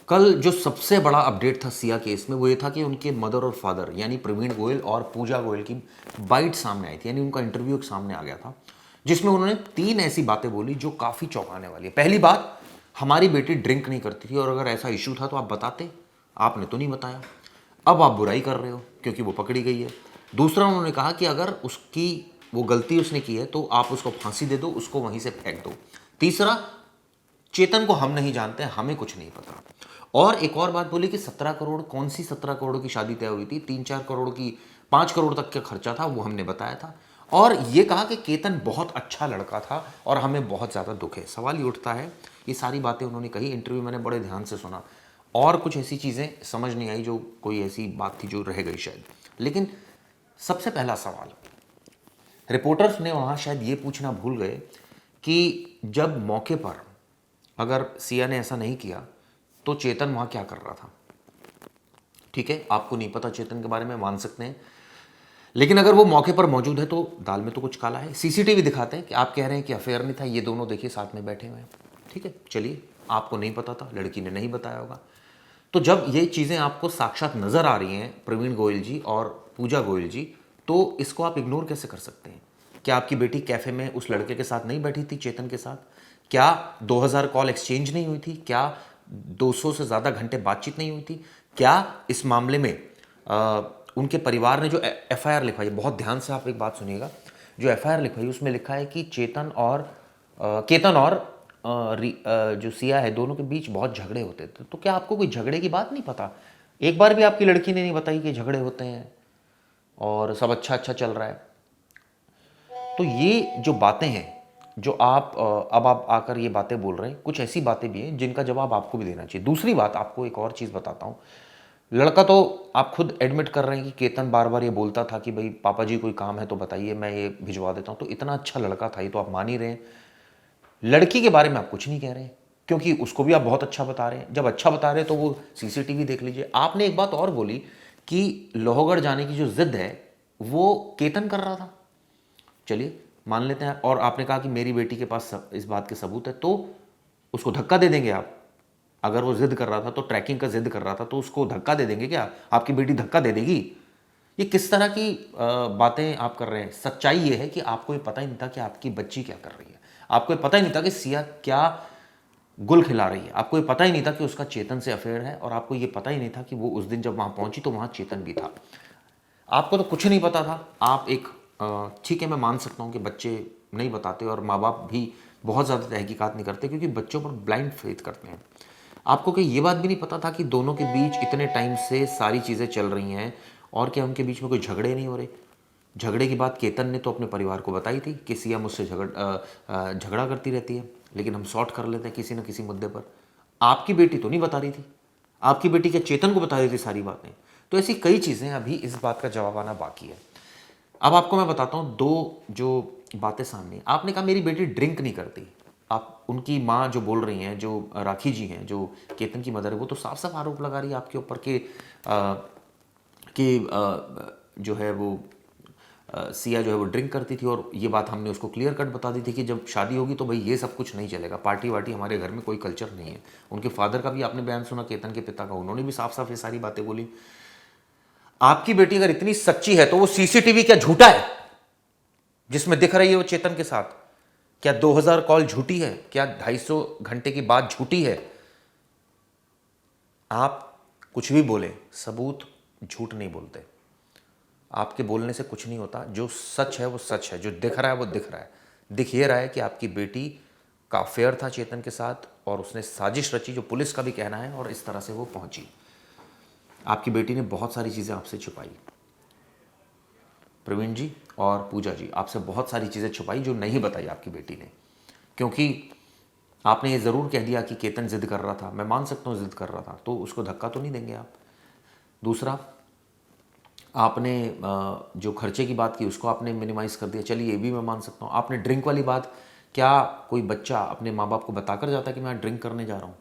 कल जो सबसे बड़ा अपडेट था सिया केस में वो ये था कि उनके मदर और फादर यानी प्रवीण गोयल और पूजा गोयल की बाइट सामने आई थी, यानी उनका इंटरव्यू एक सामने आ गया था जिसमें उन्होंने 3 ऐसी बातें बोली जो काफ़ी चौंकाने वाली है। पहली बात, हमारी बेटी ड्रिंक नहीं करती थी और अगर ऐसा इशू था तो आप बताते, आपने तो नहीं बताया, अब आप बुराई कर रहे हो क्योंकि वो पकड़ी गई है। दूसरा, उन्होंने कहा कि अगर उसकी वो गलती उसने की है तो आप उसको फांसी दे दो, उसको वहीं से फेंक दो। तीसरा, चेतन को हम नहीं जानते, हमें कुछ नहीं पता। और एक और बात बोली कि 17 करोड़, कौन सी 17 करोड़ की शादी तय हुई थी, 3-4 करोड़ की, 5 करोड़ तक का खर्चा था वो हमने बताया था। और ये कहा कि केतन बहुत अच्छा लड़का था और हमें बहुत ज़्यादा दुख है। सवाल ये उठता है, ये सारी बातें उन्होंने कही, इंटरव्यू मैंने बड़े ध्यान से सुना और कुछ ऐसी चीज़ें समझ नहीं आई जो कोई ऐसी बात थी जो रह गई शायद। लेकिन सबसे पहला सवाल, रिपोर्टर्स ने वहाँ शायद ये पूछना भूल गए कि जब मौके पर अगर सिया ने ऐसा नहीं किया तो चेतन वहाँ क्या कर रहा था। ठीक है, आपको नहीं पता चेतन के बारे में, मान सकते हैं, लेकिन अगर वो मौके पर मौजूद है तो दाल में तो कुछ काला है। सीसीटीवी दिखाते हैं कि आप कह रहे हैं कि अफेयर नहीं था, ये दोनों देखिए साथ में बैठे हुए हैं। ठीक है, चलिए, आपको नहीं पता था, लड़की ने नहीं बताया होगा। तो जब ये चीज़ें आपको साक्षात नज़र आ रही हैं, प्रवीण गोयल जी और पूजा गोयल जी, तो इसको आप इग्नोर कैसे कर सकते हैं? क्या आपकी बेटी कैफ़े में उस लड़के के साथ नहीं बैठी थी, चेतन के साथ? क्या 2000 कॉल एक्सचेंज नहीं हुई थी? क्या 200 से ज़्यादा घंटे बातचीत नहीं हुई थी? क्या इस मामले में उनके परिवार ने जो एफआईआर लिखवाई है, बहुत ध्यान से आप एक बात सुनिएगा, जो एफआईआर लिखवाई उसमें लिखा है कि केतन और जो सिया है, दोनों के बीच बहुत झगड़े होते थे। तो क्या आपको कोई झगड़े की बात नहीं पता? एक बार भी आपकी लड़की ने नहीं बताई कि झगड़े होते हैं और सब अच्छा अच्छा चल रहा है। तो ये जो बातें हैं, जो आप अब आप आकर ये बातें बोल रहे हैं, कुछ ऐसी बातें भी हैं जिनका जवाब आपको भी देना चाहिए। दूसरी बात, आपको एक और चीज़ बताता हूँ, लड़का तो आप खुद एडमिट कर रहे हैं कि केतन बार बार ये बोलता था कि भाई पापा जी कोई काम है तो बताइए, मैं ये भिजवा देता हूँ। तो इतना अच्छा लड़का था ये तो आप मान ही रहे हैं। लड़की के बारे में आप कुछ नहीं कह रहे हैं क्योंकि उसको भी आप बहुत अच्छा बता रहे हैं। जब अच्छा बता रहे हैं तो वो सीसीटीवी देख लीजिए। आपने एक बात और बोली कि लोहगढ़ जाने की जो जिद है वो केतन कर रहा था। चलिए, मान लेते हैं। और आपने कहा कि मेरी बेटी के पास इस बात के सबूत है, तो उसको धक्का दे देंगे आप? अगर वो जिद कर रहा था तो ट्रैकिंग का जिद कर रहा था तो उसको धक्का दे देंगे क्या? आपकी बेटी धक्का दे देगी? ये किस तरह की बातें आप कर रहे हैं? सच्चाई ये है कि आपको ये पता ही नहीं था कि आपकी बच्ची क्या कर रही है। आपको ये पता ही नहीं था कि सिया क्या गुल खिला रही है। आपको ये पता ही नहीं था कि उसका चेतन से अफेयर है और आपको ये पता ही नहीं था कि वो उस दिन जब वहाँ पहुंची तो वहाँ चेतन भी था। आपको तो कुछ नहीं पता था। आप एक ठीक है, मैं मान सकता हूँ कि बच्चे नहीं बताते और माँ बाप भी बहुत ज़्यादा तहकीकात नहीं करते क्योंकि बच्चों पर ब्लाइंड फेथ करते हैं। आपको क्या ये बात भी नहीं पता था कि दोनों के बीच इतने टाइम से सारी चीज़ें चल रही हैं और क्या उनके बीच में कोई झगड़े नहीं हो रहे? झगड़े की बात केतन ने तो अपने परिवार को बताई थी कि सिया मुझसे झगड़ा करती रहती है, लेकिन हम सॉर्ट कर लेते हैं किसी न किसी मुद्दे पर। आपकी बेटी तो नहीं बता रही थी। आपकी बेटी क्या चेतन को बता रही थी सारी बातें? तो ऐसी कई चीज़ें, अभी इस बात का जवाब आना बाकी है। अब आपको मैं बताता हूँ दो जो बातें सामने। आपने कहा मेरी बेटी ड्रिंक नहीं करती। आप उनकी माँ जो बोल रही हैं, जो राखी जी हैं, जो केतन की मदर है, वो तो साफ साफ आरोप लगा रही है आपके ऊपर कि जो है वो सिया जो है वो ड्रिंक करती थी। और ये बात हमने उसको क्लियर कट बता दी थी कि जब शादी होगी तो भाई ये सब कुछ नहीं चलेगा, पार्टी वार्टी हमारे घर में कोई कल्चर नहीं है। उनके फादर का भी आपने बयान सुना, केतन के पिता का, उन्होंने भी साफ साफ ये सारी बातें बोली। आपकी बेटी अगर इतनी सच्ची है तो वो सीसीटीवी क्या झूठा है जिसमें दिख रही है वो चेतन के साथ? क्या 2000 कॉल झूठी है? क्या 250 घंटे की बात झूठी है? आप कुछ भी बोले, सबूत झूठ नहीं बोलते। आपके बोलने से कुछ नहीं होता। जो सच है वो सच है, जो दिख रहा है वो दिख रहा है। दिख ये रहा है कि आपकी बेटी का अफेयर था चेतन के साथ और उसने साजिश रची, जो पुलिस का भी कहना है, और इस तरह से वो पहुंची। आपकी बेटी ने बहुत सारी चीज़ें आपसे छुपाई, प्रवीण जी और पूजा जी, आपसे बहुत सारी चीज़ें छुपाई जो नहीं बताई आपकी बेटी ने। क्योंकि आपने ये ज़रूर कह दिया कि केतन जिद कर रहा था। मैं मान सकता हूँ जिद कर रहा था, तो उसको धक्का तो नहीं देंगे आप। दूसरा, आपने जो खर्चे की बात की उसको आपने मिनिमाइज़ कर दिया, चलिए ये भी मैं मान सकता हूँ। आपने ड्रिंक वाली बात, क्या कोई बच्चा अपने माँ बाप को बताकर जाता है कि मैं ड्रिंक करने जा रहा हूँ?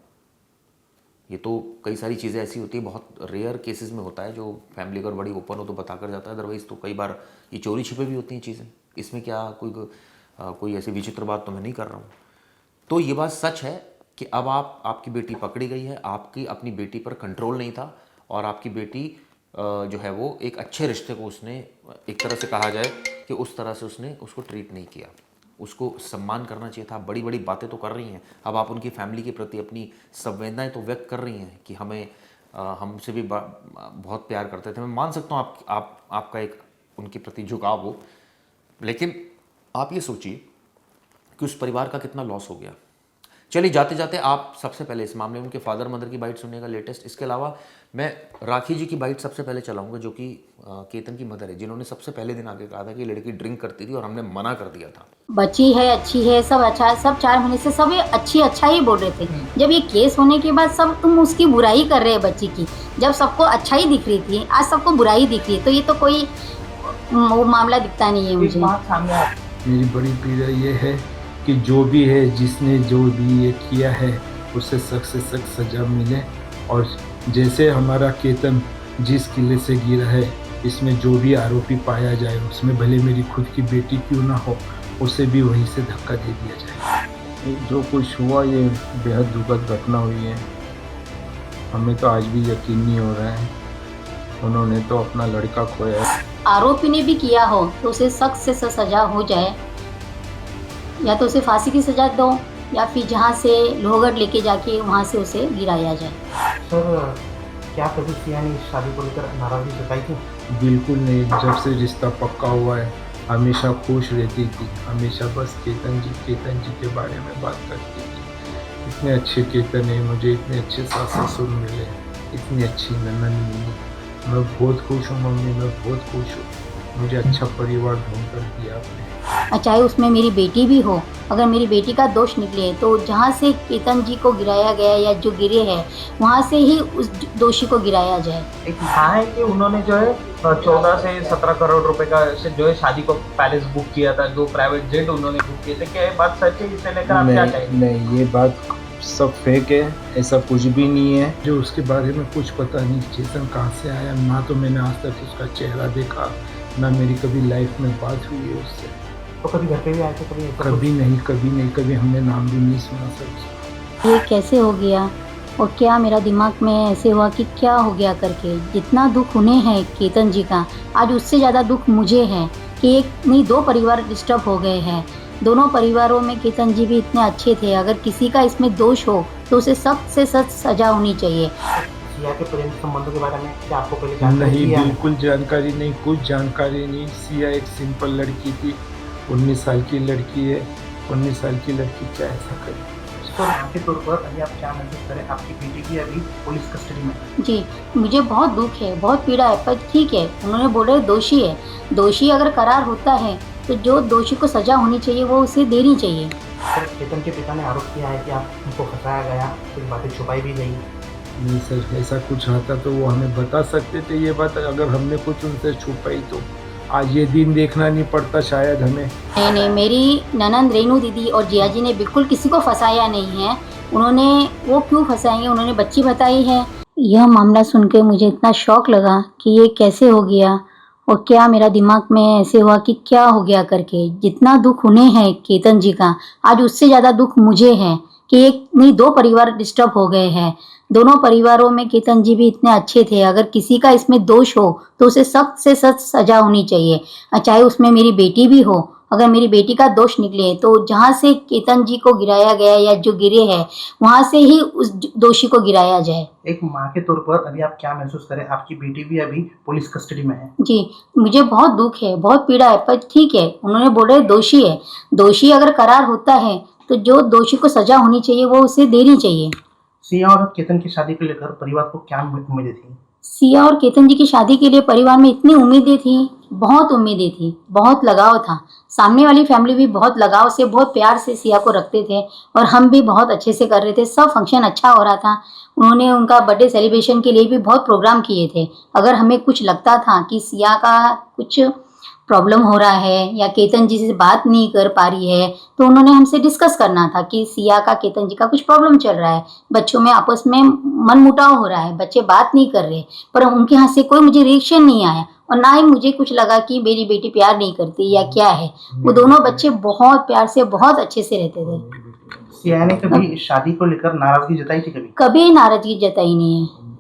ये तो कई सारी चीज़ें ऐसी होती है, बहुत रेयर केसेस में होता है, जो फैमिली अगर बड़ी ओपन हो तो बताकर जाता है, अदरवाइज़ तो कई बार ये चोरी छिपे भी होती हैं चीज़ें। इसमें क्या कोई ऐसी विचित्र बात तो मैं नहीं कर रहा हूँ। तो ये बात सच है कि अब आपकी बेटी पकड़ी गई है, आपकी अपनी बेटी पर कंट्रोल नहीं था और आपकी बेटी जो है वो एक अच्छे रिश्ते को उसने, एक तरह से कहा जाए कि उस तरह से उसने उसको ट्रीट नहीं किया। उसको सम्मान करना चाहिए था। बड़ी बड़ी बातें तो कर रही हैं, अब आप उनकी फैमिली के प्रति अपनी संवेदनाएं तो व्यक्त कर रही हैं कि हमें हमसे भी बहुत प्यार करते थे। मैं मान सकता हूँ आपका एक उनके प्रति झुकाव हो, लेकिन आप ये सोचिए कि उस परिवार का कितना लॉस हो गया। चलिए जाते जाते आप सबसे पहले इस मामले में उनके फादर मदर की बाइट सुनिएगा लेटेस्ट। इसके अलावा मैं राखी जी की बाइट सबसे पहले चलाऊंगा, जो कि केतन की मदर है, जिन्होंने सबसे पहले दिन आके कहा था कि लड़की ड्रिंक करती थी और हमने मना कर दिया था। बच्ची है, अच्छी है, सब अच्छा है, सब 4 महीने से सब ये अच्छा ही बोल रहे थे। जब ये केस होने के बाद सब तुम उसकी बुराई कर रहे हैं बच्ची की, जब सबको अच्छा ही दिख रही थी, आज सबको बुराई दिख रही है, तो ये तो कोई वो मामला दिखता नहीं है मुझे। मेरी बड़ी पीड़ा ये है कि जो भी है, जिसने जो भी ये किया है, उसे सख्त से सख्त सज़ा मिले। और जैसे हमारा केतन जिस किले से गिरा है, इसमें जो भी आरोपी पाया जाए, उसमें भले मेरी खुद की बेटी क्यों ना हो, उसे भी वहीं से धक्का दे दिया जाए। जो कुछ हुआ ये बेहद दुखद घटना हुई है। हमें तो आज भी यकीन नहीं हो रहा है, उन्होंने तो अपना लड़का खोया है। आरोपी ने भी किया हो तो उसे सख्त से सख्त सजा हो जाए, या तो उसे फांसी की सजा दो, या फिर जहाँ से लोहगढ़ लेके जाके वहाँ से उसे गिराया जाए। सर, क्या कभी सिया ने इस शादी को लेकर नाराजगी जताई थी? बिल्कुल नहीं। जब से रिश्ता पक्का हुआ है हमेशा खुश रहती थी, हमेशा बस केतन जी के बारे में बात करती थी। इतने अच्छे केतन है, मुझे इतने अच्छे सास ससुर मिले, इतनी अच्छी ननद मिली। मैं बहुत खुश हूँ मम्मी, मैं बहुत खुश हूँ। मुझे अच्छा परिवार ढूंढ कर दिया आपने। चाहे उसमें मेरी बेटी भी हो, अगर मेरी बेटी का दोष निकले तो जहाँ से केतन जी को गिराया गया या जो गिरे हैं वहाँ से ही उस दोषी को गिराया जाए। एक कहा है कि उन्होंने जो है 14 से 17 करोड़ रुपए का से जो है शादी को पैलेस बुक किया था, 2 प्राइवेट जेट उन्होंने बुक किए थे। क्या ये बात सच है? इसे लेकर आप क्या कहेंगे? नहीं, ये बात सब फेक है, ऐसा कुछ भी नहीं है। जो उसके बारे में कुछ पता नहीं, चेतन कहाँ से आया, ना तो मैंने आज तक उसका चेहरा देखा, ना मेरी कभी लाइफ में बात हुई है उससे। तो कभी घर पे भी आए थे? कभी नहीं, कभी हमने नाम भी नहीं सुना सर। ये कैसे हो गया और क्या मेरा दिमाग में ऐसे हुआ कि क्या हो गया करके। जितना दुख उन्हें है केतन जी का, आज उससे ज़्यादा दुख मुझे है कि एक नहीं 2 परिवार डिस्टर्ब हो गए हैं। दोनों परिवारों में केतन जी भी इतने अच्छे थे। अगर किसी का इसमें दोष हो तो उसे सख्त से सख्त सजा होनी चाहिए। सिया के प्रेम संबंधों के बारे में क्या आपको पहले जानकारी नहीं, है? बिल्कुल जानकारी नहीं, कुछ जानकारी नहीं। सिया एक सिंपल लड़की थी, 19 साल की लड़की है। 19 साल की लड़की क्या ऐसा करे? सर, आपके तौर पर अभी आप क्या महसूस करें? आपकी बेटी भी अभी पुलिस कस्टडी में है। जी, मुझे बहुत दुख है, बहुत पीड़ा है, पर ठीक है, उन्होंने बोले दोषी है। दोषी अगर करार होता है तो जो दोषी को सजा होनी चाहिए वो उसे देनी चाहिए। सर, केतन के पिता ने आरोप किया है कि आप उनको फंसाया गया, कुछ बातें छुपाई भी गई। नहीं सर, ऐसा कुछ आता तो वो हमें बता सकते थे। ये बात अगर हमने कुछ उनसे छुपाई तो आज ये दिन देखना नहीं पड़ता शायद हमें। नहीं, मेरी ननंद रेनू दीदी और जिया जी ने बिल्कुल किसी को फंसाया नहीं है। उन्होंने वो क्यों फंसाएंगे, उन्होंने बच्ची बताई है। यह मामला सुन के मुझे इतना शौक लगा कि ये कैसे हो गया और क्या मेरा दिमाग में ऐसे हुआ कि क्या हो गया करके। जितना दुख उन्हें है केतन जी का, आज उससे ज़्यादा दुख मुझे है कि एक नहीं 2 परिवार डिस्टर्ब हो गए हैं। दोनों परिवारों में केतन जी भी इतने अच्छे थे। अगर किसी का इसमें दोष हो तो उसे सख्त से सख्त सजा होनी चाहिए। चाहे उसमें मेरी बेटी भी हो, अगर मेरी बेटी का दोष निकले तो जहाँ से केतन जी को गिराया गया या जो गिरे हैं वहाँ से ही उस दोषी को गिराया जाए। एक माँ के तौर पर अभी आप क्या महसूस करें? आपकी बेटी भी अभी पुलिस कस्टडी में है। जी, मुझे बहुत दुख है, बहुत पीड़ा है, पर ठीक है, उन्होंने बोले दोषी है। दोषी अगर करार होता है तो जो दोषी को सजा होनी चाहिए वो उसे देनी चाहिए। सिया और केतन की शादी को लेकर परिवार को क्या उम्मीदें थी? सिया और केतन जी की शादी के लिए परिवार में इतनी उम्मीदें थी, बहुत उम्मीदें थी, बहुत लगाव था। सामने वाली फैमिली भी बहुत लगाव से, बहुत प्यार से सिया को रखते थे और हम भी बहुत अच्छे से कर रहे थे। सब फंक्शन अच्छा हो रहा था। उन्होंने उनका बर्थडे सेलिब्रेशन के लिए भी बहुत प्रोग्राम किए थे। अगर हमें कुछ लगता था कि सिया का कुछ प्रॉब्लम हो रहा है या केतन जी से बात नहीं कर पा रही है तो उन्होंने हमसे डिस्कस करना था कि सिया का केतन जी का कुछ प्रॉब्लम चल रहा है, बच्चों में आपस में मनमुटाव हो रहा है, बच्चे बात नहीं कर रहे। पर उनके यहाँ से कोई मुझे रिएक्शन नहीं आया और ना ही मुझे कुछ लगा कि मेरी बेटी प्यार नहीं करती या क्या है। वो दोनों बच्चे बहुत प्यार से, बहुत अच्छे से रहते थे। सिया ने कभी शादी को लेकर नाराजगी जताई थी कभी? कभी नाराजगी जताई नहीं है।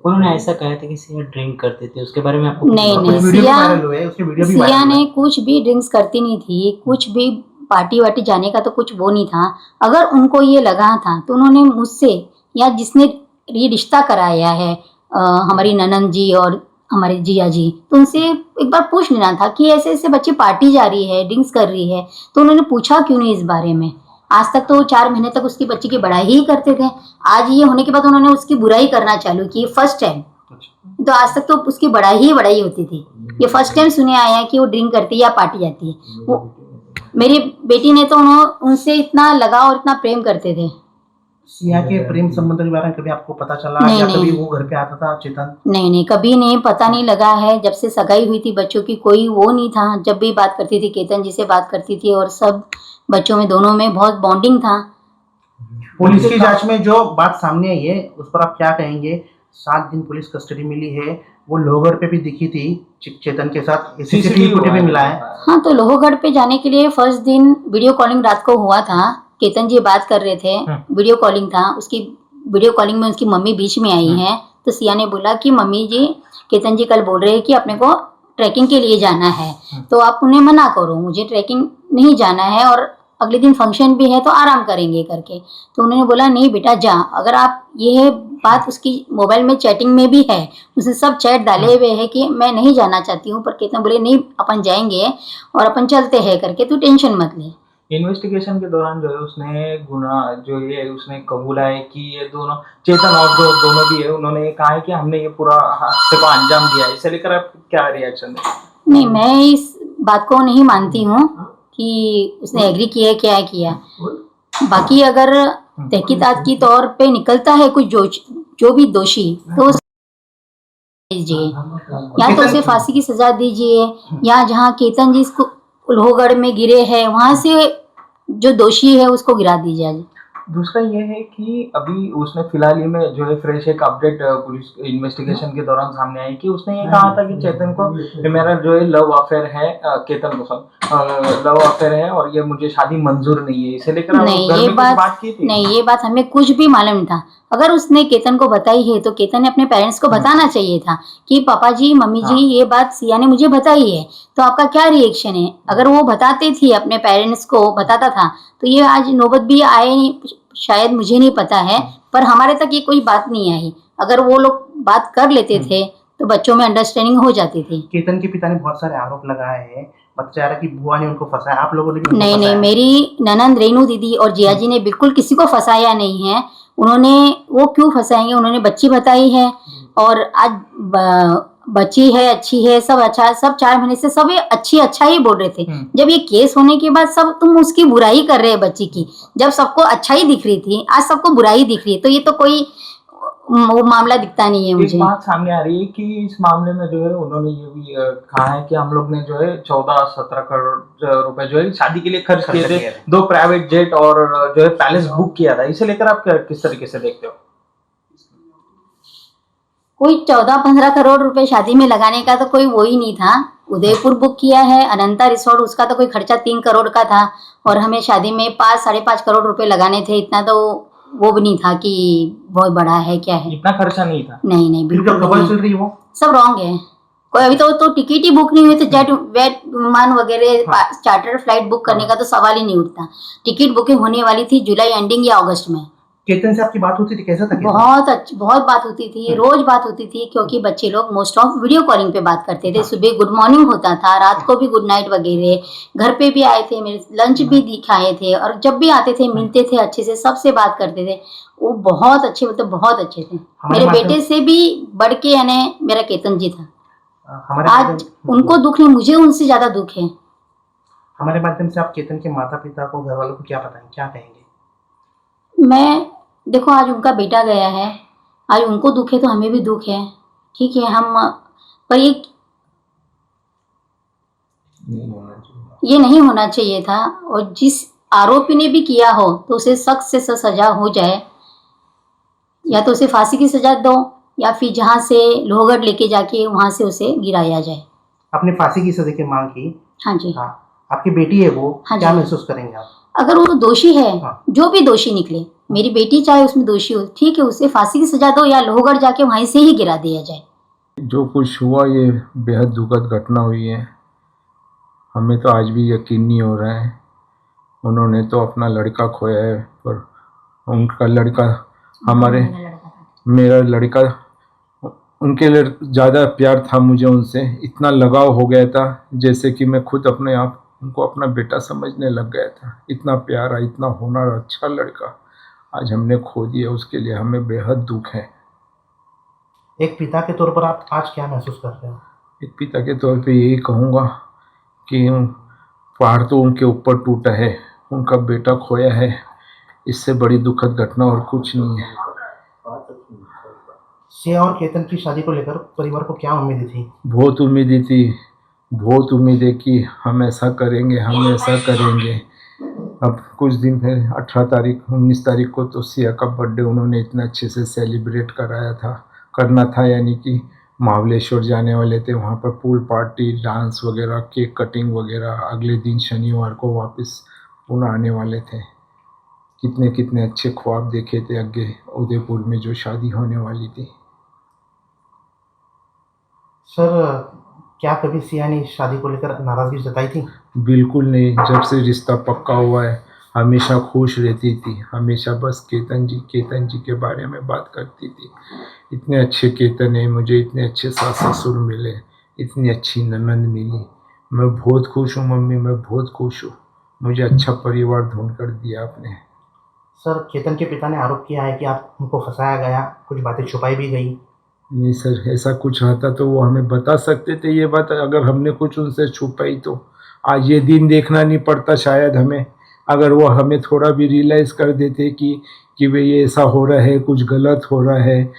उन्होंने ऐसा कहा था कि सिया ड्रिंक करते थे, उसके बारे में आपको नहीं कुछ नहीं, वीडियो भी सिया वायरल हुए, उसके वीडियो भी सिया वायरल ने हुए। कुछ भी ड्रिंक्स करती नहीं थी, कुछ भी पार्टी वार्टी जाने का तो कुछ वो नहीं था। अगर उनको ये लगा था तो उन्होंने मुझसे या जिसने ये रिश्ता कराया है हमारी ननंद जी और हमारे जिया जी, तो उनसे एक बार पूछ लेना था कि ऐसे ऐसे बच्ची पार्टी जा रही है, ड्रिंक्स कर रही है, तो उन्होंने पूछा क्यों नहीं इस बारे में। आज तक तो 4 महीने तक उसकी बच्ची की बड़ाई ही करते थे, आज ये होने के बाद उन्होंने उसकी बुराई करना चालू की फर्स्ट टाइम। तो आज तक तो उसकी बड़ाई ही बड़ाई होती थी, ये फर्स्ट टाइम सुने आया है कि वो ड्रिंक करती है या पार्टी जाती है। वो मेरी बेटी ने तो उनसे इतना लगाव और इतना प्रेम करते थे। सिया के प्रेम संबंध के बारे में कभी आपको पता चला नहीं, या नहीं। कभी वो घर पे आता था चेतन? नहीं नहीं, कभी नहीं, पता नहीं लगा है। जब से सगाई हुई थी बच्चों की कोई वो नहीं था। जब भी बात करती थी केतन जी से बात करती थी और सब बच्चों में दोनों में बहुत बॉन्डिंग था। पुलिस की जांच में जो बात सामने आई है उस पर आप क्या कहेंगे? 7 दिन पुलिस कस्टडी मिली है, वो लोहगढ़ पे भी दिखी थी चेतन के साथ, सीसीटीवी फुटेज भी मिला है। हाँ, तो लोहगढ़ पे जाने के लिए फर्स्ट दिन वीडियो कॉलिंग रात को हुआ था। केतन जी बात कर रहे थे, वीडियो कॉलिंग था, उसकी वीडियो कॉलिंग में उसकी मम्मी बीच में आई है। तो सिया ने बोला कि मम्मी जी, केतन जी कल बोल रहे हैं कि अपने को ट्रैकिंग के लिए जाना है, तो आप उन्हें मना करो, मुझे ट्रैकिंग नहीं जाना है और अगले दिन फंक्शन भी है तो आराम करेंगे करके। तो उन्होंने बोला नहीं बेटा जा। अगर आप ये बात उसकी मोबाइल में चैटिंग में भी है, उसने सब चैट डाले हुए हैं कि मैं नहीं जाना चाहती हूँ, पर केतन बोले नहीं अपन जाएंगे और अपन चलते हैं करके, तू टेंशन मत ले। इन्वेस्टिगेशन के दौरान जो है उसने गुनाह जो ये उसने कबूला है कि ये दोनों चेतन और जो दोनों भी है, उन्होंने ये कहा है कि हमने ये पूरा हादसे को अंजाम दिया है। इसे लेकर आप क्या रिएक्शन है? नहीं, मैं इस बात को नहीं मानती हूँ कि उसने एग्री किया है क्या है किया। बाकी अगर तहकीकात की तौर पे निकलता है कुछ जो भी दोषी, तो दीजिए, या तो उसे फांसी की सजा दीजिए, या जहाँ केतन जी इसको लोहगढ़ में गिरे हैं वहां से जो दोषी है उसको गिरा दीजिए। दूसरा ये है कि अभी उसने फिलहाल ही में जो है फ्रेश एक अपडेट पुलिस इन्वेस्टिगेशन के दौरान सामने आई कि उसने ये कहा था कि चेतन को ये मेरा जो है लव अफेयर है, केतन को लव अफेयर है और ये मुझे शादी मंजूर नहीं है। इसे लेकर नहीं, ये बात की थी? नहीं, ये बात हमें कुछ भी मालूम नहीं था। अगर उसने केतन को बताई है तो केतन ने अपने पेरेंट्स को बताना चाहिए था कि पापा जी मम्मी जी ये बात सिया ने मुझे बताई है, तो आपका क्या रिएक्शन है। अगर वो बताते थे, अपने पेरेंट्स को बताता था, तो ये आज नौबत भी आए नहीं, शायद मुझे नहीं पता है, पर हमारे तक ये कोई बात नहीं आई। अगर वो लोग बात कर लेते थे तो बच्चों में अंडरस्टैंडिंग हो जाती थी। केतन के पिता ने बहुत सारे आरोप लगाए हैं, बच्चा रहा कि बुआ ने उनको फंसाया, आप लोगों ने भी उनको नहीं नहीं, फंसाया। मेरी ननंद रेनू दीदी और जिया जी ने बिल्कुल किसी को फंसाया नहीं है। उन्होंने वो क्यों फंसाएंगे, उन्होंने बच्ची बताई है और आज बच्ची है, अच्छी है, सब अच्छा, सब 4 महीने से सब ये अच्छा ही बोल रहे थे। जब ये केस होने के बाद सब तुम उसकी बुराई कर रहे हैं बच्ची की, जब सबको अच्छा ही दिख रही थी आज सबको बुराई दिख रही है, तो ये तो कोई वो मामला दिखता नहीं है मुझे। एक बात सामने आ रही है कि इस मामले में जो है उन्होंने ये भी कहा है कि हम लोग ने जो है 14-17 करोड़ रुपए जो है शादी के लिए खर्च किए थे, 2 प्राइवेट जेट और जो है पैलेस बुक किया था। इसे लेकर आप किस तरीके से देखते हो? कोई 14-15 करोड़ रुपए शादी में लगाने का तो कोई वो ही नहीं था। उदयपुर बुक किया है, अनंता रिसोर्ट, उसका तो कोई खर्चा 3 करोड़ का था और हमें शादी में 5-5.5 करोड़ रुपए लगाने थे। इतना तो वो भी नहीं था कि बहुत बड़ा है क्या है, इतना खर्चा नहीं था। नहीं नहीं, फिर बिल्कुल खबर चल नहीं, रही है वो सब रॉन्ग है। कोई अभी तो टिकट ही बुक नहीं हुई, तो जेट वेट विमान वगैरह चार्टर फ्लाइट बुक करने का तो सवाल ही नहीं उठता। टिकट बुकिंग होने वाली थी जुलाई एंडिंग या अगस्त में। केतन से आपकी बात होती थी, कैसा था केतन? बहुत बात होती थी, रोज बात होती थी, क्योंकि बच्चे लोग मोस्ट ऑफ वीडियो कॉलिंग पे बात करते थे। सुबह गुड मॉर्निंग होता था, रात को भी गुड नाइट वगैरह। घर पे भी आए थे, मेरे लंच भी दिखाए थे और जब भी आते थे मिलते थे, अच्छे से सबसे बात करते थे। वो बहुत अच्छे, मतलब बहुत अच्छे थे। मेरे बेटे से भी बढ़ के यानी मेरा केतन जी था। आज उनको दुख नहीं, मुझे उनसे ज्यादा दुख है। हमारे माध्यम से आप केतन के माता पिता को, घर वालों को क्या बताएंगे, क्या कहेंगे? मैं देखो, आज उनका बेटा गया है, आज उनको दुख है तो हमें भी दुख है, ठीक है। हम पर ये नहीं होना चाहिए था, और जिस आरोपी ने भी किया हो तो उसे सख्त से सख्त सजा हो जाए, या तो उसे फांसी की सजा दो या फिर जहाँ से लोहगढ़ लेके जाके वहां से उसे गिराया जाए। आपने फांसी की सजा की मांग की? हाँ जी। हाँ, आपकी बेटी है वो, हाँ क्या जी। महसूस करेंगे आप? अगर वो दोषी है, हाँ। जो भी दोषी निकले, मेरी बेटी चाहे उसमें दोषी हो, ठीक है, उसे फांसी की सजा दो या लोहगढ़ जाके वहीं से ही गिरा दिया जाए। जो कुछ हुआ ये बेहद दुखद घटना हुई है। हमें तो आज भी यकीन नहीं हो रहा है। उन्होंने तो अपना लड़का खोया है, पर उनका लड़का हमारे मेरा लड़का उनके लिए ज़्यादा प्यार था मुझे उनसे, इतना लगाव हो गया था जैसे कि मैं खुद अपने आप उनको अपना बेटा समझने लग गया था। इतना प्यारा, इतना होनहार, अच्छा लड़का आज हमने खो दिया। उसके लिए हमें बेहद दुख है। एक पिता के तौर पर आप आज क्या महसूस कर रहे हो? एक पिता के तौर पे यही कहूँगा कि पहाड़ तो उनके ऊपर टूटा है, उनका बेटा खोया है, इससे बड़ी दुखद घटना और कुछ नहीं है। सिया और केतन की शादी को लेकर परिवार को क्या उम्मीदें थी? बहुत उम्मीदें थी, बहुत उम्मीदें कि हम ऐसा करेंगे, हम ऐसा करेंगे। अब कुछ दिन पहले 18 तारीख 19 तारीख को तो सिया का बर्थडे उन्होंने इतना अच्छे से सेलिब्रेट करना था, यानी कि महाबलेश्वर जाने वाले थे, वहाँ पर पूल पार्टी, डांस वगैरह, केक कटिंग वगैरह। अगले दिन शनिवार को वापस पुणे आने वाले थे। कितने कितने अच्छे ख्वाब देखे थे आगे उदयपुर में जो शादी होने वाली थी। सर, क्या कभी सिया ने इस शादी को लेकर नाराजगी जताई थी? बिल्कुल नहीं। जब से रिश्ता पक्का हुआ है हमेशा खुश रहती थी, हमेशा बस केतन जी के बारे में बात करती थी। इतने अच्छे केतन है, मुझे इतने अच्छे सास ससुर मिले, इतनी अच्छी ननंद मिली। मैं बहुत खुश हूँ मम्मी, मैं बहुत खुश हूँ। मुझे अच्छा परिवार ढूंढ कर दिया आपने। सर, केतन के पिता ने आरोप किया है कि आप उनको फंसाया गया, कुछ बातें छुपाई भी गई। नहीं सर, ऐसा कुछ आता तो वो हमें बता सकते थे ये बात। अगर हमने कुछ उनसे छुपाई तो आज ये दिन देखना नहीं पड़ता शायद हमें। अगर वो हमें थोड़ा भी रियलाइज़ कर देते कि भाई ये ऐसा हो रहा है, कुछ गलत हो रहा है,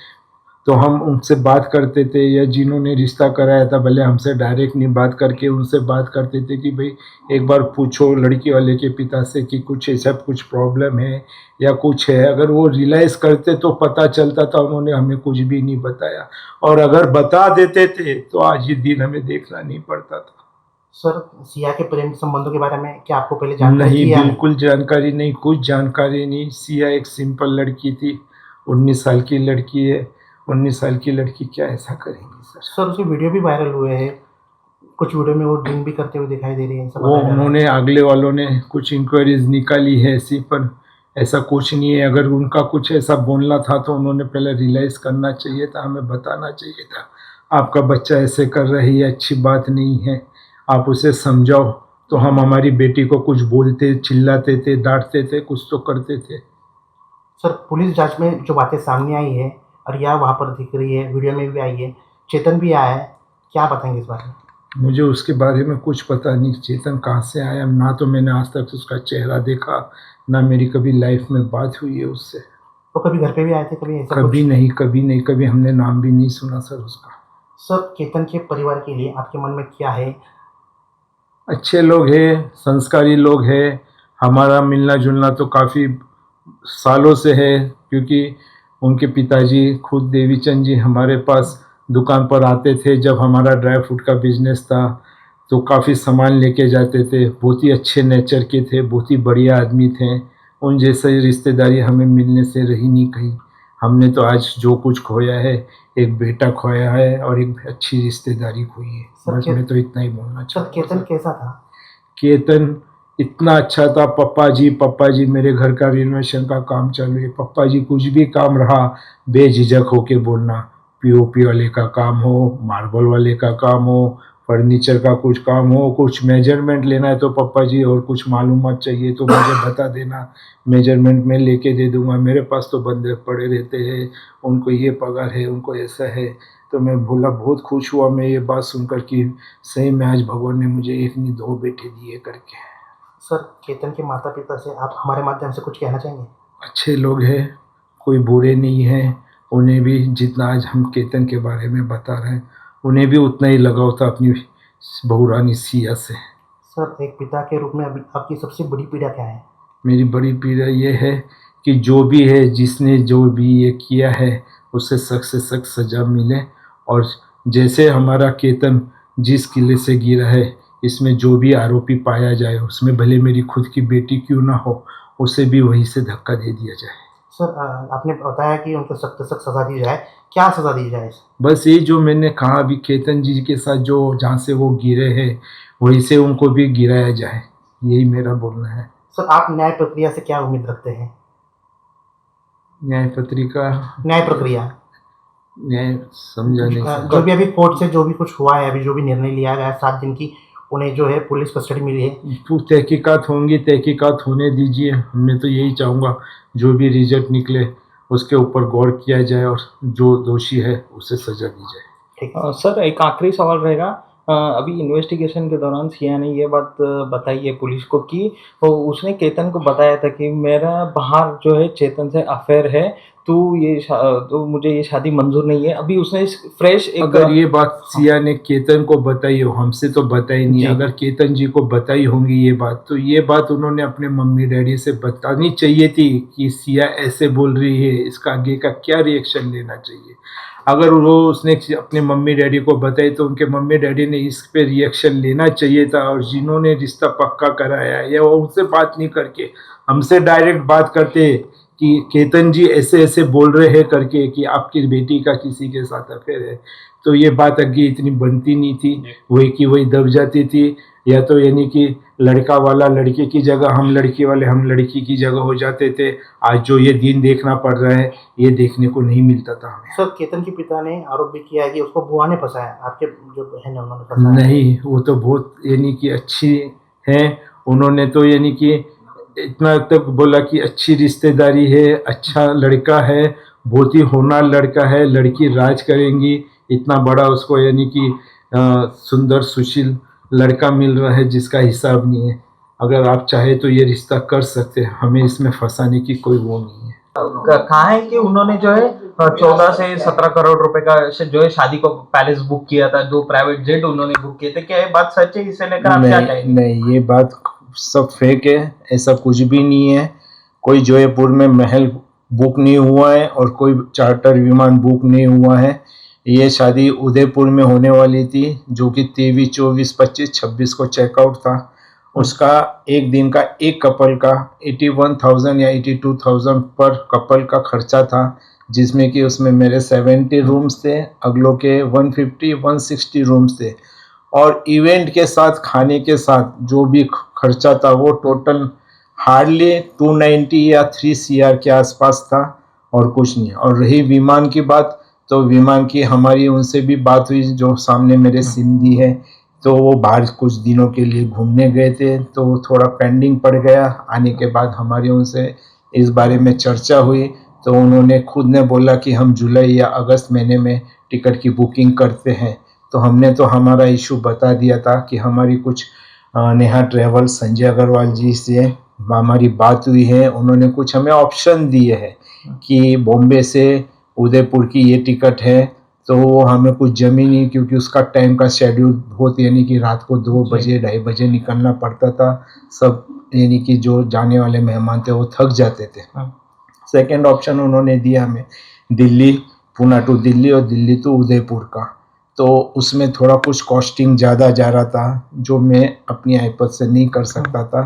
तो हम उनसे बात करते थे। या जिन्होंने रिश्ता कराया था भले हमसे डायरेक्ट नहीं बात करके उनसे बात करते थे कि भाई एक बार पूछो लड़की वाले के पिता से कि कुछ ऐसा कुछ प्रॉब्लम है या कुछ है। अगर वो रियलाइज़ करते तो पता चलता था। उन्होंने हमें कुछ भी नहीं बताया, और अगर बता देते थे तो आज ये दिन हमें देखना नहीं पड़ता था। सर, सिया के प्रेम संबंधों के बारे में क्या आपको पहले जानकारी नहीं, थी या बिल्कुल जानकारी नहीं, कुछ जानकारी नहीं। सिया एक सिंपल लड़की थी, 19 साल की लड़की है। 19 साल की लड़की क्या ऐसा करेंगी सर? सर, उसके वीडियो भी वायरल हुए हैं, कुछ वीडियो में वो ड्रिंक भी करते हुए दिखाई दे रही है, ऐसा वो बताया जा रहा है। उन्होंने अगले वालों ने कुछ इंक्वायरीज निकाली है ऐसी, पर ऐसा कुछ नहीं है। अगर उनका कुछ ऐसा बोलना था तो उन्होंने पहले रियलाइज़ करना चाहिए था, हमें बताना चाहिए था आपका बच्चा ऐसे कर रही है, अच्छी बात नहीं है, आप उसे समझाओ। तो हम हमारी बेटी को कुछ बोलते, चिल्लाते थे, डांटते थे, कुछ तो करते थे। सर, पुलिस जांच में जो बातें सामने आई है और यह वहाँ पर दिख रही है, वीडियो में भी आई है, चेतन भी आया है, क्या बताएंगे इस बारे में? मुझे उसके बारे में कुछ पता नहीं। चेतन कहाँ से आया, ना तो मैंने आज तक उसका चेहरा देखा, ना मेरी कभी लाइफ में बात हुई है उससे। तो कभी घर पे भी आए थे, कभी ऐसा कभी कुछ? नहीं, कभी नहीं, कभी हमने नाम भी नहीं सुना सर उसका। सर, केतन के परिवार के लिए आपके मन में क्या है? अच्छे लोग हैं, संस्कारी लोग हैं। हमारा मिलना जुलना तो काफ़ी सालों से है, क्योंकि उनके पिताजी खुद देवीचंद जी हमारे पास दुकान पर आते थे जब हमारा ड्राई फ्रूट का बिजनेस था, तो काफ़ी सामान लेके जाते थे। बहुत ही अच्छे नेचर के थे, बहुत ही बढ़िया आदमी थे। उन जैसे रिश्तेदारी हमें मिलने से रही नहीं कहीं। हमने तो आज जो कुछ खोया है, एक बेटा खोया है और एक अच्छी रिश्तेदारी खोई है। सर, बस मैं तो इतना ही बोलना सर, चाहता हूँ। केतन कैसा था? केतन इतना अच्छा था। पप्पा जी मेरे घर का रिनोवेशन का काम चालू है, पप्पा जी कुछ भी काम रहा बेझिझक होके बोलना। पीओपी वाले का काम हो, मार्बल वाले का काम हो, फर्नीचर का कुछ काम हो, कुछ मेजरमेंट लेना है तो पप्पा जी, और कुछ मालूमात चाहिए तो मुझे बता देना, मेजरमेंट में लेके दे दूंगा। मेरे पास तो बंदे पड़े रहते हैं, उनको ये पगार है, उनको ऐसा है। तो मैं बोला, बहुत खुश हुआ मैं ये बात सुनकर कि सही में आज भगवान ने मुझे एक नहीं दो बेटे दिए करके। सर, केतन के माता पिता से आप हमारे माध्यम से कुछ कहना चाहेंगे? अच्छे लोग हैं, कोई बुरे नहीं हैं। उन्हें भी जितना आज हम केतन के बारे में बता रहे हैं, उन्हें भी उतना ही लगाव था अपनी बहुरानी सिया से। सर, एक पिता के रूप में अभी आपकी सबसे बड़ी पीड़ा क्या है? मेरी बड़ी पीड़ा ये है कि जो भी है, जिसने जो भी ये किया है, उसे सख्त से सख्त सज़ा मिले। और जैसे हमारा केतन जिस किले से गिरा है, इसमें जो भी आरोपी पाया जाए उसमें भले मेरी खुद की बेटी क्यों ना हो, उसे भी वहीं से धक्का दे दिया जाए। सर आपने बताया कि उनको सख्त सख्त सजा दी जाए, क्या सजा दी जाए? बस ये जो मैंने कहा अभी केतन जी के साथ जो जहाँ से वो गिरे हैं वहीं से उनको भी गिराया जाए, यही मेरा बोलना है। सर आप न्याय प्रक्रिया से क्या उम्मीद रखते हैं? न्याय पत्रिका न्याय प्रक्रिया न्याय समझा नहीं सर। जो भी अभी कोर्ट से जो भी कुछ हुआ है, अभी जो भी निर्णय लिया गया है 7 दिन की उन्हें जो है पुलिस कस्टडी मिली है, तहकीकात होंगी, तहकीकात होने दीजिए। मैं तो यही चाहूँगा जो भी रिजल्ट निकले उसके ऊपर गौर किया जाए और जो दोषी है उसे सजा दी जाए। ठीक है। सर एक आखिरी सवाल रहेगा, अभी इन्वेस्टिगेशन के दौरान सिया ने ये बात बताई है पुलिस को कि उसने केतन को बताया था कि मेरा बाहर जो है चेतन से अफेयर है, तो मुझे ये शादी मंजूर नहीं है। अभी उसने फ्रेश एक अगर ये बात सिया ने केतन को बताई हो, हमसे तो बताई नहीं, अगर केतन जी को बताई होंगी ये बात, तो ये बात उन्होंने अपने मम्मी डैडी से बतानी चाहिए थी कि सिया ऐसे बोल रही है, इसका आगे का क्या रिएक्शन लेना चाहिए। अगर वो उसने अपने मम्मी डैडी को बताई तो उनके मम्मी डैडी ने इस पे रिएक्शन लेना चाहिए था, और जिन्होंने रिश्ता पक्का कराया या वो उनसे बात नहीं करके हमसे डायरेक्ट बात करते कि केतन जी ऐसे ऐसे बोल रहे हैं करके कि आपकी बेटी का किसी के साथ अफेयर है, तो ये बात आगे इतनी बनती नहीं थी, वही की वही दब जाती थी। या तो यानी कि लड़का वाला लड़के की जगह, हम लड़की वाले हम लड़की की जगह हो जाते थे। आज जो ये दिन देखना पड़ रहा है ये देखने को नहीं मिलता था हमें। सर केतन के पिता ने आरोप भी किया है कि उसको बुआ ने फंसाया, आपके जो बहन है उन्होंने फंसाया। नहीं, वो तो बहुत यानी कि अच्छी हैं, उन्होंने तो यानी कि इतना तक बोला कि अच्छी रिश्तेदारी है, अच्छा लड़का है, बहुत ही होनहार लड़का है, लड़की राज करेंगी, इतना बड़ा उसको यानी कि सुंदर सुशील लड़का मिल रहा है जिसका हिसाब नहीं है। अगर आप चाहे तो ये रिश्ता कर सकते हैं, हमें इसमें फंसाने की कोई वो नहीं है। कहा है कि उन्होंने जो है 14 से 17 करोड़ रुपए का जो है शादी को पैलेस बुक किया था, 2 प्राइवेट जेट उन्होंने बुक किए थे। क्या ये बात सच है? इसे लेकर आप क्या कहेंगे? नहीं, ये बात सब फेक है, ऐसा कुछ भी नहीं है। कोई जयपुर में महल बुक नहीं हुआ है और कोई चार्टर विमान बुक नहीं हुआ है। ये शादी उदयपुर में होने वाली थी जो कि 23, 24, 25, 26 को चेकआउट था। उसका एक दिन का एक कपल का 81,000 या 82,000 पर कपल का खर्चा था, जिसमें कि उसमें मेरे 70 रूम्स थे, अगलों के 150, 160 रूम्स थे, और इवेंट के साथ खाने के साथ जो भी खर्चा था वो टोटल हार्डली 290 या 3 CR के आसपास था और कुछ नहीं। और रही विमान की बात, तो विमान की हमारी उनसे भी बात हुई जो सामने मेरे सिंधी है, तो वो बाहर कुछ दिनों के लिए घूमने गए थे, तो थोड़ा पेंडिंग पड़ गया। आने के बाद हमारी उनसे इस बारे में चर्चा हुई, तो उन्होंने खुद ने बोला कि हम जुलाई या अगस्त महीने में टिकट की बुकिंग करते हैं। तो हमने तो हमारा इशू बता दिया था कि हमारी कुछ नेहा ट्रैवल संजय अग्रवाल जी से हमारी बात हुई है, उन्होंने कुछ हमें ऑप्शन दिए हैं कि बॉम्बे से उदयपुर की ये टिकट है, तो वो हमें कुछ जमी नहीं, क्योंकि उसका टाइम का शेड्यूल बहुत, यानी कि रात को 2 बजे 2:30 बजे निकलना पड़ता था। सब यानी कि जो जाने वाले मेहमान थे वो थक जाते थे। सेकंड ऑप्शन उन्होंने दिया हमें दिल्ली, पुणे टू दिल्ली और दिल्ली टू उदयपुर का, तो उसमें थोड़ा कुछ कॉस्टिंग ज़्यादा जा रहा था, जो मैं अपनी आईपत से नहीं कर सकता था,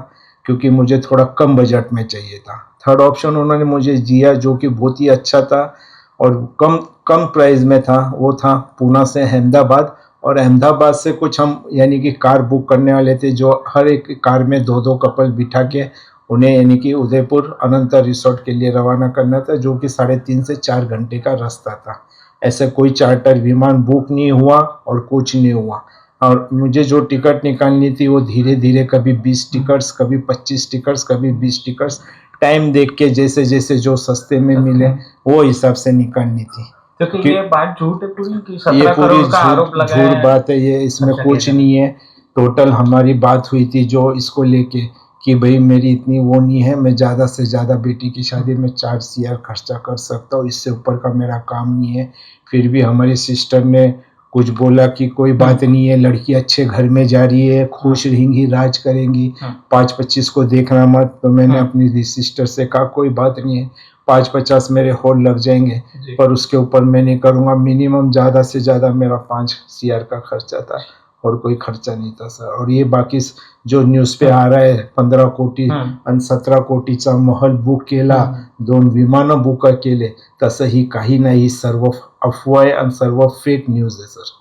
क्योंकि मुझे थोड़ा कम बजट में चाहिए था। थर्ड ऑप्शन उन्होंने मुझे दिया जो कि बहुत ही अच्छा था और कम प्राइस में था, वो था पुणे से अहमदाबाद, और अहमदाबाद से कुछ हम यानी कि कार बुक करने वाले थे, जो हर एक कार में 2-2 कपल बिठा के उन्हें यानी कि उदयपुर अनंता रिसोर्ट के लिए रवाना करना था, जो कि 3.5 से 4 घंटे का रास्ता था। ऐसा कोई चार्टर विमान बुक नहीं हुआ और कुछ नहीं हुआ। और मुझे जो टिकट निकालनी थी वो धीरे धीरे कभी 20 टिकट्स, कभी 25 टिकट्स, कभी 20 टिकट्स, टाइम देख के जैसे जैसे जो सस्ते में मिले वो हिसाब से निकालनी थी। क्योंकि ये बात झूठ है पूरी कि ये 17 पूरी करोड़ का आरोप लगाया झूठ है। बात है, ये इसमें अच्छा, कुछ ठीक है। नहीं है। टोटल हमारी बात हुई थी जो इसको लेके कि भाई मेरी इतनी वो नहीं है, मैं ज़्यादा से ज़्यादा बेटी की शादी में 4 CR खर्चा कर सकता हूँ, इससे ऊपर का मेरा काम नहीं है। फिर भी हमारी सिस्टर ने कुछ बोला कि कोई बात नहीं है, लड़की अच्छे घर में जा रही है, खुश रहेंगी, राज करेंगी, 5-25 को देखना मत। तो मैंने अपनी सिस्टर से कहा कोई बात नहीं है, 5-50 मेरे होल लग जाएंगे, पर उसके ऊपर मैं नहीं करूँगा। मिनिमम ज़्यादा से ज़्यादा मेरा 5 CR का खर्चा था और कोई खर्चा नहीं था सर. और ये बाकी जो न्यूज पे आ रहा है 15 कोटी आणि 17 कोटीचा महल बुक केला, 2 विमानं बुक केले, तसं ही काही नाही. सर्व अफवा आहे आणि सर्व फेक न्यूज है सर.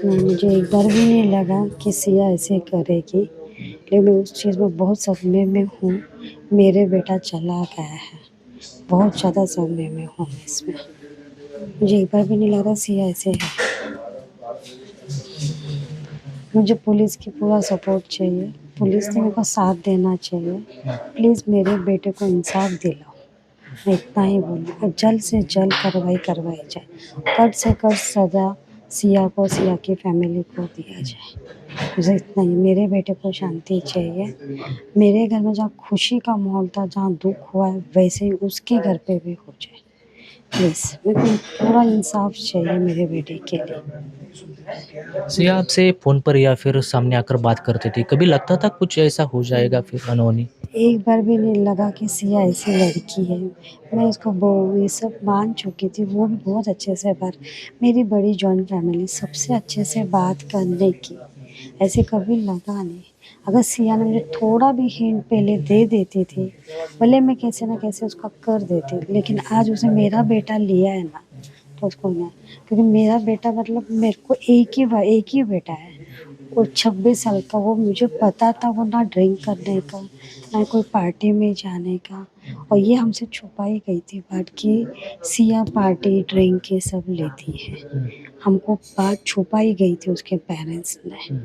नहीं, मुझे एक बार भी नहीं लगा कि सिया ऐसे करेगी, लेकिन मैं उस चीज़ में बहुत सदमे में हूँ. मेरे बेटा चला गया है, बहुत ज़्यादा सदमे में हूँ मैं इसमें. मुझे एक बार भी नहीं लगा सिया ऐसे है. मुझे पुलिस की पूरा सपोर्ट चाहिए, पुलिस ने मेरे को साथ देना चाहिए. प्लीज़ मेरे बेटे को इंसाफ दिलाओ, मैं इतना ही बोलूँ. और जल्द से जल्द कार्रवाई करवाई जाए, कट से कट सज़ा सिया को, सिया की फैमिली को दिया जाए. मुझे इतना ही, मेरे बेटे को शांति चाहिए. मेरे घर में जहाँ खुशी का माहौल था, जहाँ दुख हुआ है, वैसे ही उसके घर पे भी हो जाए. प्लीज़ मेरे को पूरा इंसाफ चाहिए मेरे बेटे के लिए. सिया आपसे फ़ोन पर या फिर सामने आकर बात करती थी, कभी लगता था कुछ ऐसा हो जाएगा फिर अनहोनी? एक बार भी नहीं लगा कि सिया ऐसी लड़की है. मैं उसको ये सब मान चुकी थी, वो भी बहुत अच्छे से बात. मेरी बड़ी जॉइंट फैमिली, सबसे अच्छे से बात करने की, ऐसे कभी लगा नहीं. अगर सिया ने मुझे थोड़ा भी हिंट पहले दे देती थी, भले मैं कैसे ना कैसे उसका कर देती, लेकिन आज उसे मेरा बेटा लिया है ना, तो उसको ना, क्योंकि मेरा बेटा मतलब मेरे को एक ही बेटा है. वो 26 साल का, वो मुझे पता था वो ना ड्रिंक करने का, ना कोई पार्टी में जाने का. और ये हमसे छुपाई गई थी बात कि सिया पार्टी ड्रिंक ये सब लेती है. हमको बात छुपाई गई थी उसके पेरेंट्स ने,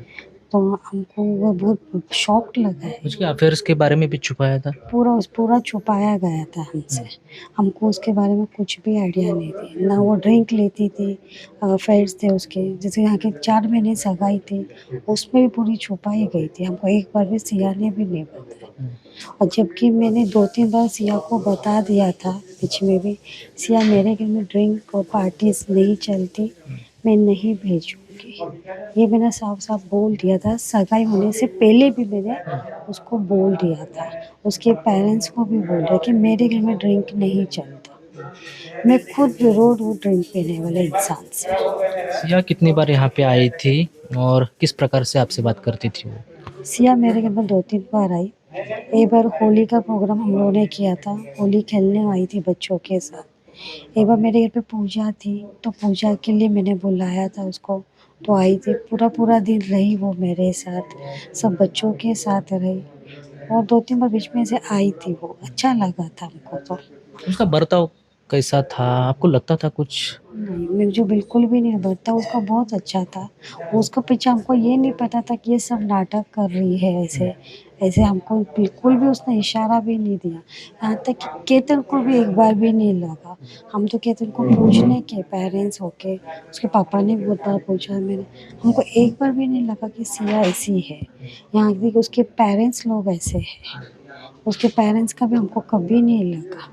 तो हमको वो बहुत शॉक लगा है. उसके अफेयर्स के बारे में भी छुपाया था? पूरा छुपाया गया था हमसे. हमको उसके बारे में कुछ भी आइडिया नहीं थी. ना वो ड्रिंक लेती थी, अफेयर्स थे उसके, जैसे यहाँ के 4 महीने सगाई थी, उसमें भी पूरी छुपाई गई थी. हमको एक बार भी सिया ने भी नहीं बताया. और जबकि मैंने 2-3 बार सिया को बता दिया था बीच में भी, सिया मेरे घर में ड्रिंक और पार्टीज नहीं चलती, मैं नहीं भेजूँगी. ये मैंने साफ साफ बोल दिया था. सगाई होने से पहले भी मैंने उसको बोल दिया था, उसके पेरेंट्स को भी बोल दिया कि मेरे घर में ड्रिंक नहीं चलता. मैं खुद रोड वो ड्रिंक पीने वाले इंसान से. सिया कितनी बार यहाँ पे आई थी और किस प्रकार से आपसे बात करती थी वो? सिया मेरे घर में 2-3 बार आई. एक बार होली का प्रोग्राम हम लोगों ने किया था, होली खेलने आई थी बच्चों के साथ. एक बार मेरे घर पे पूजा थी, तो पूजा के लिए मैंने बुलाया था उसको, तो आई थी. पूरा दिन रही वो मेरे साथ, सब बच्चों के साथ रही. और 2-3 बार बीच में से आई थी वो. अच्छा लगा था हमको तो. उसका बर्ताव कैसा था? आपको लगता था कुछ? नहीं, मुझे बिल्कुल भी नहीं बर्ताव उसका बहुत अच्छा था. उसके पीछे हमको ये नहीं पता था कि ये सब नाटक कर रही है ऐसे. ऐसे हमको बिल्कुल भी उसने इशारा भी नहीं दिया. यहाँ तक कि केतन को भी एक बार भी नहीं लगा. हम तो केतन को पूछने के पेरेंट्स होके, उसके पापा ने भी बहुत बार पूछा मैंने, हमको एक बार भी नहीं लगा कि सिया ऐसी है. यहाँ तक कि उसके पेरेंट्स लोग ऐसे हैं, उसके पेरेंट्स का भी हमको कभी नहीं लगा.